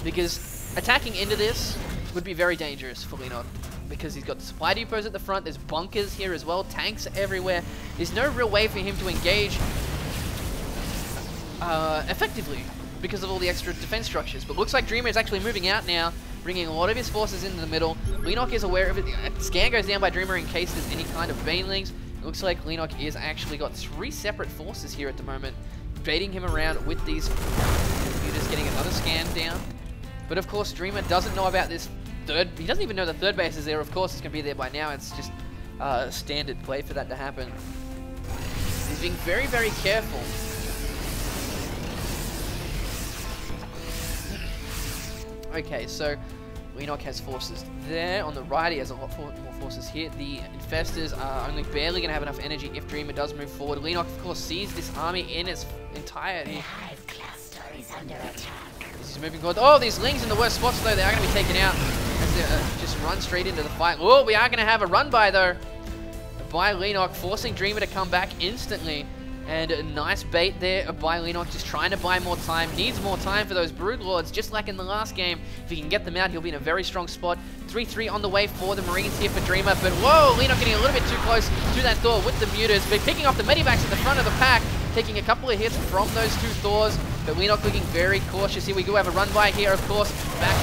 [SPEAKER 1] Because attacking into this would be very dangerous for Leenock. Because he's got the supply depots at the front, there's bunkers here as well, tanks everywhere. There's no real way for him to engage effectively because of all the extra defense structures. But looks like Dreamer is actually moving out now, bringing a lot of his forces into the middle. Leenock is aware of it. Scan goes down by Dreamer in case there's any kind of banelings. It looks like Leenock is actually got 3 separate forces here at the moment, baiting him around with these computers, getting another scan down. But of course, Dreamer doesn't know about this he doesn't even know the 3rd base is there. Of course, it's going to be there by now. It's just standard play for that to happen. He's being very, very careful. Okay, so Leenock has forces there. On the right, he has a lot more forces here. The infestors are only barely going to have enough energy if Dreamer does move forward. Leenock, of course, sees this army in its entirety.
[SPEAKER 3] The hive cluster is under attack.
[SPEAKER 1] He's moving forward. Oh, these lings in the worst spots, though, they are going to be taken out as they just run straight into the fight. Oh, we are going to have a run by, though, by Leenock, forcing Dreamer to come back instantly. And a nice bait there by Leenock, just trying to buy more time. Needs more time for those Broodlords, just like in the last game. If he can get them out, he'll be in a very strong spot. 3-3 on the way for the Marines here for Dreamer. But whoa, Leenock getting a little bit too close to that Thor with the mutas. But picking off the medivacs at the front of the pack, taking a couple of hits from those 2 Thors. But Leenock looking very cautious here. We do have a run by here, of course. Back.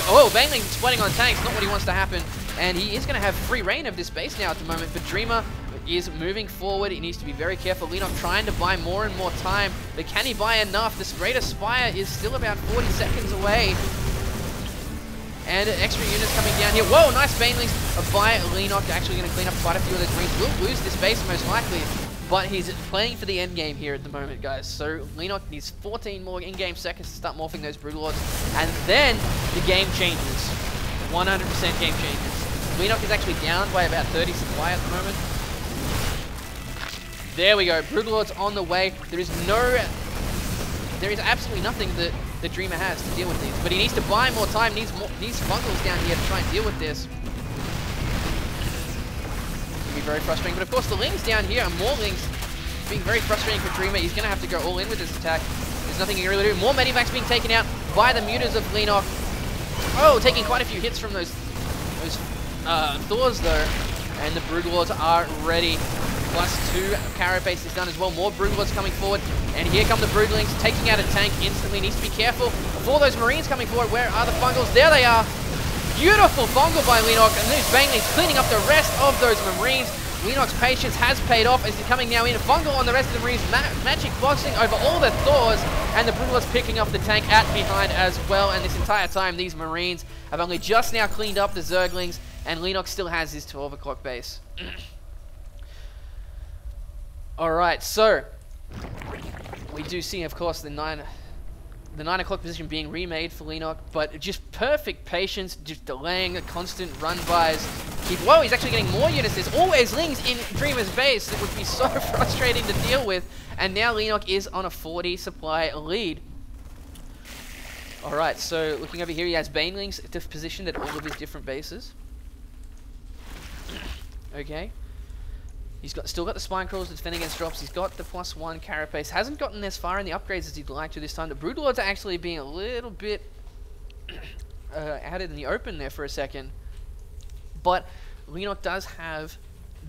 [SPEAKER 1] Oh, Baneling exploiting on tanks, not what he wants to happen. And he is going to have free reign of this base now at the moment. But Dreamer is moving forward. He needs to be very careful. Leenock trying to buy more and more time, but can he buy enough? This Greater Spire is still about 40 seconds away. And extra units coming down here. Whoa, nice banelings by Leenock. Actually going to clean up quite a few of those Marines. Will lose this base most likely, but he's playing for the end game here at the moment, guys. So Leenock needs 14 more in-game seconds to start morphing those Broodlords, and then the game changes. 100% game changes. Leenock is actually down by about 30 supply at the moment. There we go, Broodlords on the way. There is absolutely nothing that the Dreamer has to deal with these. But he needs to buy more time, needs fungals down here to try and deal with this. It'll be very frustrating. But of course the Lings down here, and more Lings being very frustrating for Dreamer. He's going to have to go all in with this attack. There's nothing he can really do. More medivacs being taken out by the mutas of Leenock. Oh, taking quite a few hits from those Thors though. And the Broodlords are ready. +2 Carapace is done as well. More Broodlords coming forward. And here come the Broodlings, taking out a tank instantly. Needs to be careful for those Marines coming forward. Where are the Fungals? There they are. Beautiful Fungal by Leenock. And these Banelings cleaning up the rest of those Marines. Leenock's patience has paid off as he's coming now in. Fungal on the rest of the Marines. Magic boxing over all the Thors. And the Broodlords picking up the tank at behind as well. And this entire time, these Marines have only just now cleaned up the Zerglings. And Leenock still has his 12 o'clock base. Alright, so we do see, of course, the 9 o'clock position being remade for Leenock, but just perfect patience, just delaying the constant run-bys Whoa, he's actually getting more units. There's always Lings in Dreamer's base. It would be so frustrating to deal with. And now Leenock is on a 40 supply lead. Alright, so looking over here, he has Banelings positioned at all of his different bases. Okay. He's still got the Spine Crawlers to defend against drops. He's got the +1 Carapace. Hasn't gotten as far in the upgrades as he'd like to this time. The Broodlords are actually being a little bit out in the open there for a second. But Leenock does have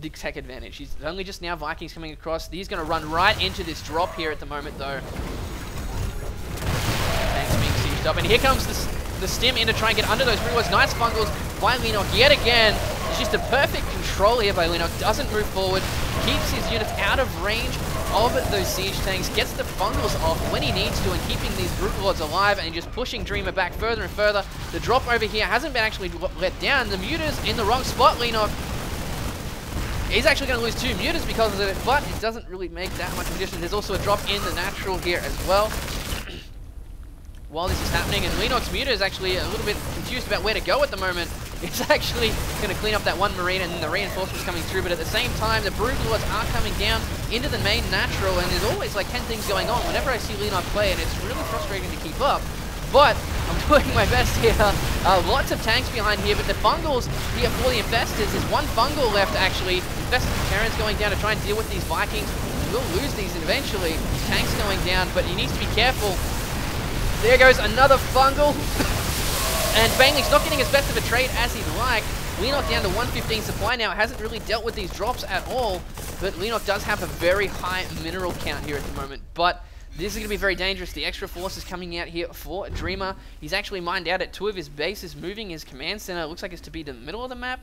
[SPEAKER 1] the tech advantage. He's only just now Vikings coming across. He's going to run right into this drop here at the moment, though. Tanks being sieged up. And here comes the Stim in to try and get under those Broodlords. Nice fungals by Leenock yet again. It's just a perfect control here by Leenock. Doesn't move forward. Keeps his units out of range of those siege tanks. Gets the fungals off when he needs to and keeping these Broodlords alive and just pushing Dreamer back further and further. The drop over here hasn't been actually let down. The Muters in the wrong spot, Leenock. He's actually going to lose 2 Muters because of it, but it doesn't really make that much of a difference. There's also a drop in the natural here as well. While this is happening, and Leenock's Muter is actually a little bit confused about where to go at the moment. He's actually going to clean up that one Marine and the reinforcements coming through, but at the same time, the Broodlords are coming down into the main natural, and there's always like 10 things going on whenever I see Leenock play, and it's really frustrating to keep up. But I'm doing my best here. Lots of tanks behind here, but the Fungals here for the Infestors. There's one Fungal left, actually. Infested Terrans going down to try and deal with these Vikings. We'll lose these eventually. Tanks going down, but he needs to be careful. There goes another Fungal. And Baneling's not getting as best of a trade as he'd like. Leenock down to 115 supply now. Hasn't really dealt with these drops at all. But Leenock does have a very high mineral count here at the moment. But this is going to be very dangerous. The extra force is coming out here for Dreamer. He's actually mined out at 2 of his bases, moving his command center. It looks like it's to be the middle of the map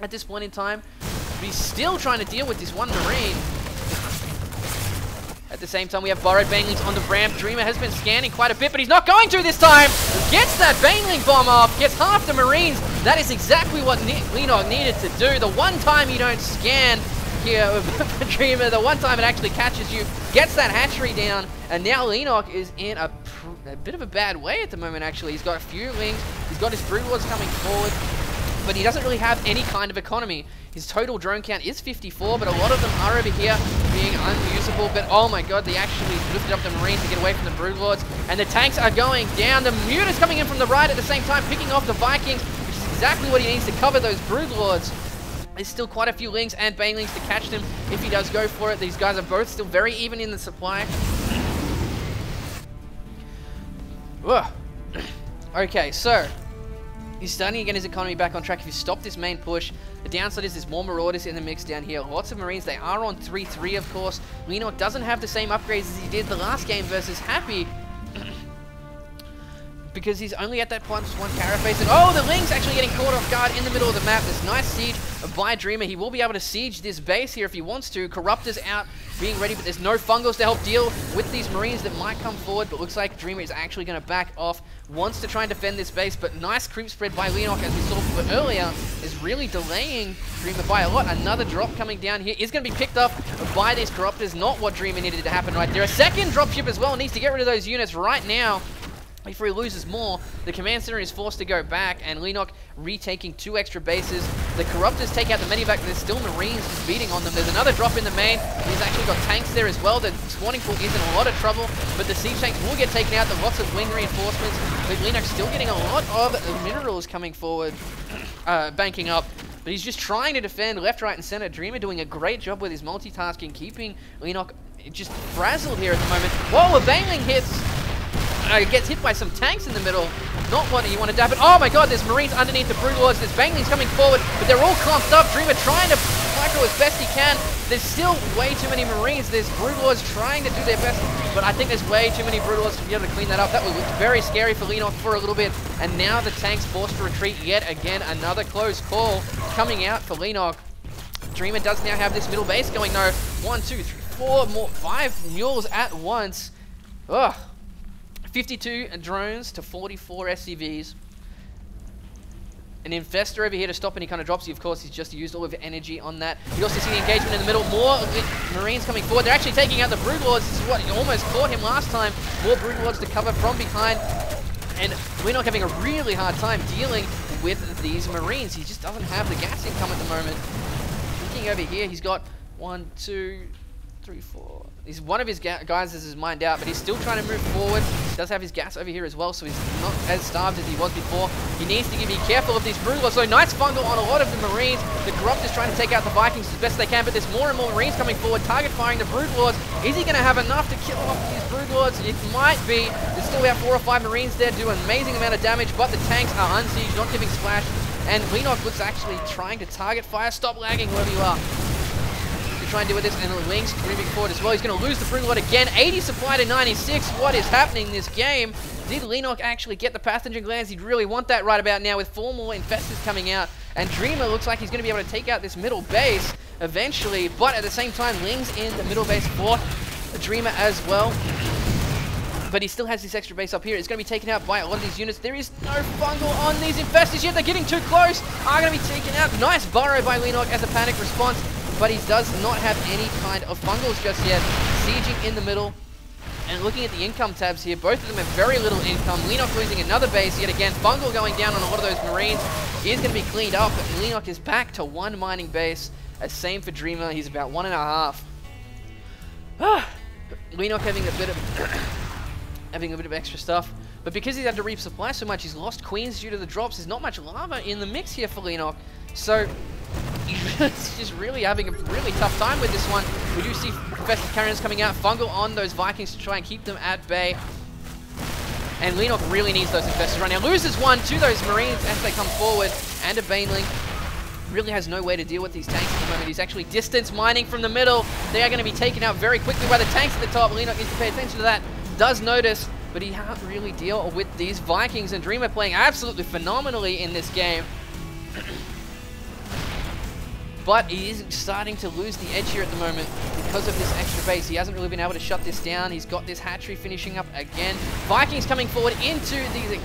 [SPEAKER 1] at this point in time. But he's still trying to deal with this one Marine. At the same time, we have borrowed Banelings on the ramp. Dreamer has been scanning quite a bit, but he's not going to this time. Gets that Baneling bomb off, gets half the Marines. That is exactly what Leenock needed to do. The one time you don't scan here with Dreamer, the one time it actually catches you, gets that hatchery down, and now Leenock is in a bit of a bad way at the moment, actually. He's got a few Lings, he's got his Broodlords coming forward, but he doesn't really have any kind of economy. His total drone count is 54, but a lot of them are over here being unusable. But oh my god, they actually lifted up the Marines to get away from the Broodlords. And the tanks are going down. The Muter's coming in from the right at the same time, picking off the Vikings, which is exactly what he needs to cover those Broodlords. There's still quite a few Lings and Banelings to catch them if he does go for it. These guys are both still very even in the supply. Okay, so he's starting to get his economy back on track if you stop this main push. The downside is there's more Marauders in the mix down here. Lots of Marines. They are on 3-3, of course. Leenock doesn't have the same upgrades as he did the last game versus Happy. Because he's only at that +1 Carapace. And oh, the Ling's actually getting caught off guard in the middle of the map. This nice siege by Dreamer. He will be able to siege this base here if he wants to. Corruptor's out, being ready, but there's no Fungals to help deal with these Marines that might come forward. But looks like Dreamer is actually going to back off. Wants to try and defend this base, but nice creep spread by Leenock, as we saw earlier, is really delaying Dreamer by a lot. Another drop coming down here is going to be picked up by these Corruptors. Not what Dreamer needed to happen right there. A second dropship as well. Needs to get rid of those units right now. Before he loses more, the command center is forced to go back, and Leenock retaking 2 extra bases. The Corruptors take out the medivac, but there's still Marines just beating on them. There's another drop in the main. He's actually got tanks there as well. The spawning pool is in a lot of trouble, but the siege tanks will get taken out. There's lots of wing reinforcements, but Leenock's still getting a lot of minerals coming forward, banking up. But he's just trying to defend left, right, and center. Dreamer doing a great job with his multitasking, keeping Leenock just frazzled here at the moment. Whoa, a Baneling hits! Gets hit by some tanks in the middle. Not what you wanted to happen. Oh my god, there's Marines underneath the Broodlords. There's Banelings coming forward, but they're all clumped up. Dreamer trying to micro as best he can. There's still way too many Marines. There's Broodlords trying to do their best, but I think there's way too many Broodlords to be able to clean that up. That was very scary for Leenock for a little bit, and now the tanks forced to retreat yet again. Another close call coming out for Leenock. Dreamer does now have this middle base going though. 1, 2, 3, 4 more, 5 mules at once. Ugh. 52 drones to 44 SCVs. An Infestor over here to stop any kind of drops. Of course, he's just used all of the energy on that. You also see the engagement in the middle. More Marines coming forward. They're actually taking out the Broodlords. This is what almost caught him last time. More Broodlords to cover from behind. And we're not having a really hard time dealing with these Marines. He just doesn't have the gas income at the moment. Looking over here, he's got 1, 2, 3, 4. One of his guys has his mind out, but he's still trying to move forward. He does have his gas over here as well, so he's not as starved as he was before. He needs to be careful of these Broodlords. So nice fungal on a lot of the Marines. The Corrupt is trying to take out the Vikings as best they can, but there's more and more Marines coming forward, target firing the Broodlords. Is he going to have enough to kill off these Broodlords? It might be. There's still about 4 or 5 Marines there, do an amazing amount of damage, but the tanks are unsieged, not giving splash. And Leenock was actually trying to target fire. Stop lagging wherever you are. Try and deal with this, and Link's moving forward as well. He's going to lose the Broodlord again. 80 supply to 96. What is happening in this game? Did Leenock actually get the pathogen glands? He'd really want that right about now with 4 more infestors coming out. And Dreamer looks like he's going to be able to take out this middle base eventually. But at the same time, Ling's in the middle base for Dreamer as well. But he still has this extra base up here. It's going to be taken out by a lot of these units. There is no fungal on these infestors yet. They're getting too close. Are going to be taken out. Nice burrow by Leenock as a panic response. But he does not have any kind of fungals just yet. Sieging in the middle. And looking at the income tabs here, both of them have very little income. Leenock losing another base yet again. Fungal going down on a lot of those Marines is going to be cleaned up. And Leenock is back to 1 mining base. Same for Dreamer. He's about 1.5. Leenock having a bit of extra stuff. But because he's had to resupply so much, he's lost queens due to the drops. There's not much lava in the mix here for Leenock. So he's just really having a really tough time with this one. We do see Infested Carrions coming out. Fungal on those Vikings to try and keep them at bay. And Leenock really needs those Infestors right now. Loses 1 to those Marines as they come forward. And a Baneling. Really has no way to deal with these tanks at the moment. He's actually distance mining from the middle. They are going to be taken out very quickly by the tanks at the top. Leenock needs to pay attention to that. Does notice, but he can't really deal with these Vikings. And Dreamer playing absolutely phenomenally in this game. But he is starting to lose the edge here at the moment because of this extra base. He hasn't really been able to shut this down. He's got this hatchery finishing up again. Vikings coming forward into these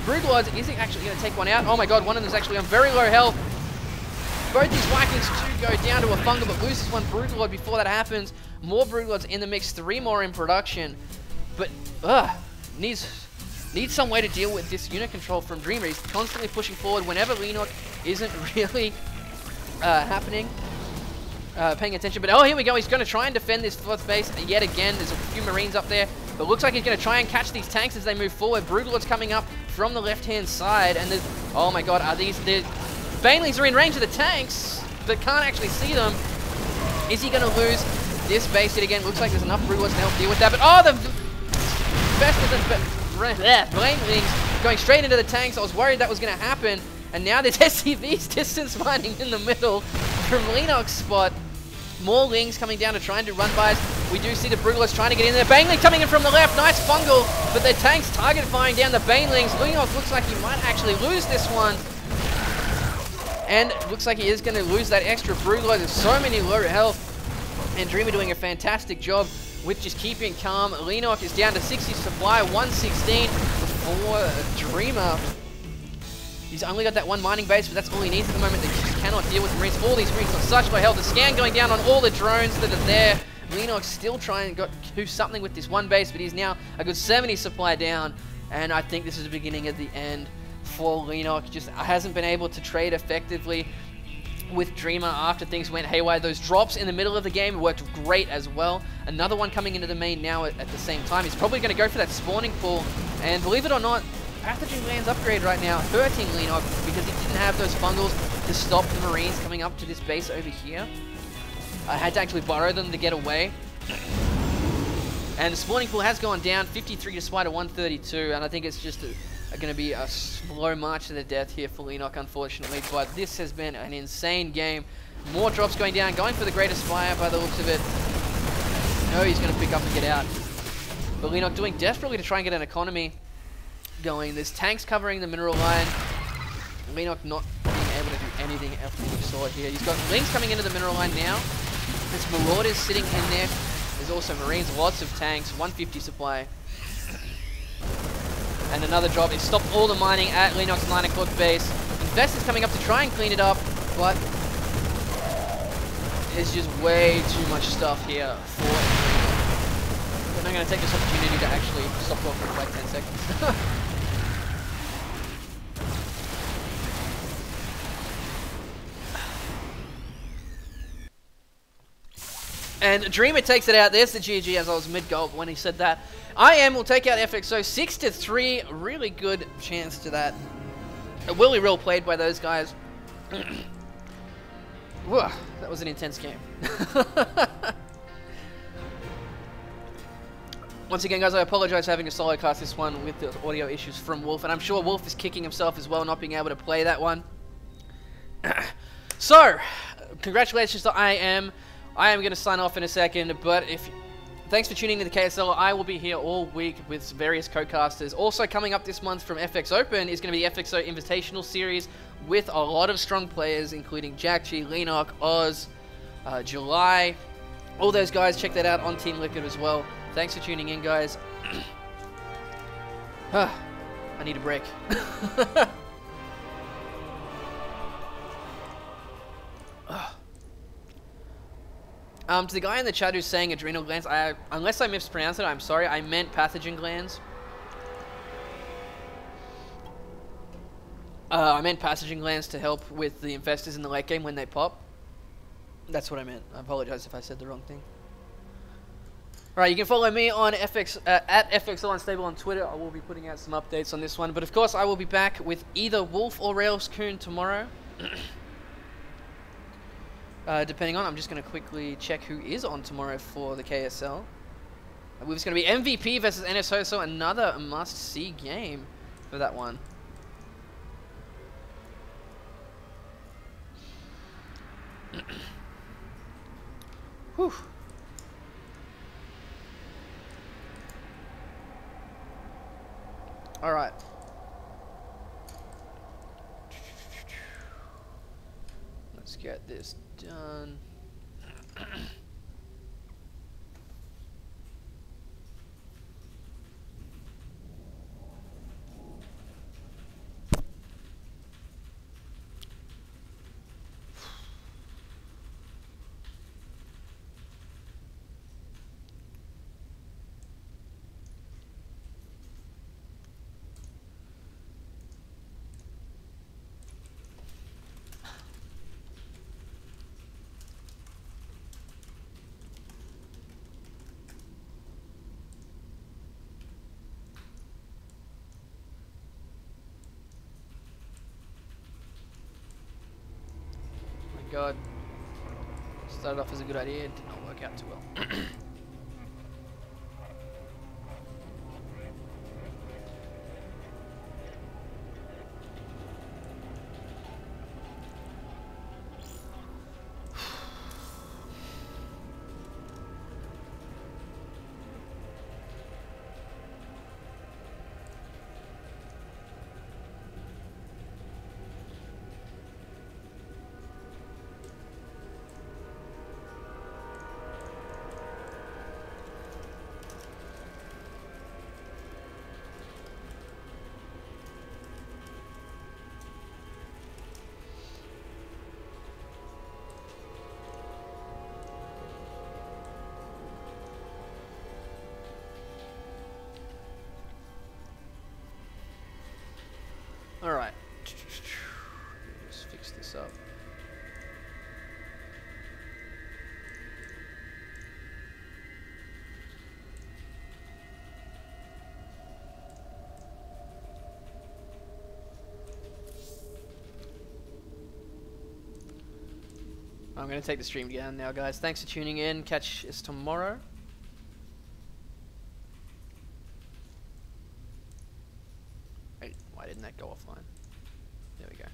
[SPEAKER 1] Broodlords. Is he actually going to take one out? Oh my god, one of them is actually on very low health. Both these Vikings do go down to a fungal, but loses 1 Broodlord before that happens. More Broodlords in the mix, 3 more in production. But, needs some way to deal with this unit control from Dreamer. He's constantly pushing forward whenever Leenock isn't really paying attention. But oh, here we go. He's going to try and defend this 4th base yet again. There's a few Marines up there, but looks like he's going to try and catch these tanks as they move forward. Broodlord's coming up from the left-hand side, and there's, oh my god, the Banelings are in range of the tanks, but can't actually see them. Is he going to lose this base yet again? Looks like there's enough Broodlords to help deal with that, but oh, the best of the Banelings going straight into the tanks. I was worried that was going to happen. And now there's SCVs distance mining in the middle from Leenock's spot. More Lings coming down to try and do run-bys. We do see the Broodlords trying to get in there. Baneling coming in from the left. Nice fungal, but their tanks target firing down the Banelings. Leenock looks like he might actually lose this one. And looks like he is going to lose that extra Broodlord. There's so many low health. And Dreamer doing a fantastic job with just keeping calm. Leenock is down to 60 supply, 116 for Dreamer. He's only got that 1 mining base, but that's all he needs at the moment. They just cannot deal with the Marines. All these Marines are such low health. The scan going down on all the drones that are there. Leenock's still trying to do something with this 1 base, but he's now a good 70 supply down. And I think this is the beginning of the end for Leenock. Just hasn't been able to trade effectively with Dreamer after things went haywire. Those drops in the middle of the game worked great as well. Another one coming into the main now at the same time. He's probably going to go for that spawning pool. And believe it or not, Pathogen Glands upgrade right now, hurting Leenock because he didn't have those fungals to stop the Marines coming up to this base over here. I had to actually borrow them to get away. And the spawning pool has gone down, 53 to Spider 132, and I think it's just going to be a slow march to the death here for Leenock, unfortunately. But this has been an insane game. More drops going down, going for the Great Aspire by the looks of it. No, he's going to pick up and get out. But Leenock doing desperately to try and get an economy going. There's tanks covering the mineral line. Leenock not being able to do anything else of the sort here. He's got Lings coming into the mineral line now. There's Marauders sitting in there. There's also Marines, lots of tanks, 150 supply. And another drop. It stopped all the mining at Leenock's 9 o'clock base. Investors coming up to try and clean it up, but there's just way too much stuff here for Leenock. And I'm going to take this opportunity to actually stop talking for like 10 seconds. And Dreamer takes it out. There's the GG as I was mid-goal when he said that. IM will take out FXO 6-3. Really good chance to that. Really well played by those guys. Whoa, that was an intense game. Once again, guys, I apologize for having a solo cast this one with the audio issues from Wolf, and I'm sure Wolf is kicking himself as well, not being able to play that one. So, congratulations to IM. I am going to sign off in a second, but thanks for tuning in to the KSL. I will be here all week with various co-casters. Also coming up this month from FX Open is going to be the FXO Invitational Series with a lot of strong players, including Jack G, Leenock, Oz, July. All those guys, check that out on Team Liquid as well. Thanks for tuning in, guys. I need a break. To the guy in the chat who's saying adrenal glands, unless I mispronounced it, I'm sorry. I meant pathogen glands. I meant pathogen glands to help with the infestors in the late game when they pop. That's what I meant. I apologize if I said the wrong thing. Alright, you can follow me on at FXO Unstable on Twitter. I will be putting out some updates on this one. But of course, I will be back with either Wolf or Railscoon tomorrow. Depending on, I'm just going to quickly check who is on tomorrow for the KSL. It's going to be MVP versus NSO, another must-see game for that one. Whew. All right. Let's get this done. God, started off as a good idea, it did not work out too well. Alright. Just fix this up. I'm going to take the stream down now, guys. Thanks for tuning in. Catch us tomorrow. Wait, why didn't that go offline? There we go.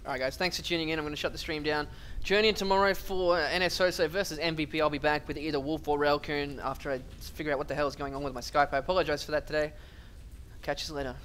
[SPEAKER 1] Alright guys, thanks for tuning in. I'm going to shut the stream down. Journey in tomorrow for NSO versus MVP. I'll be back with either Wolf or Railcoon after I figure out what the hell is going on with my Skype. I apologize for that today. Catch you later.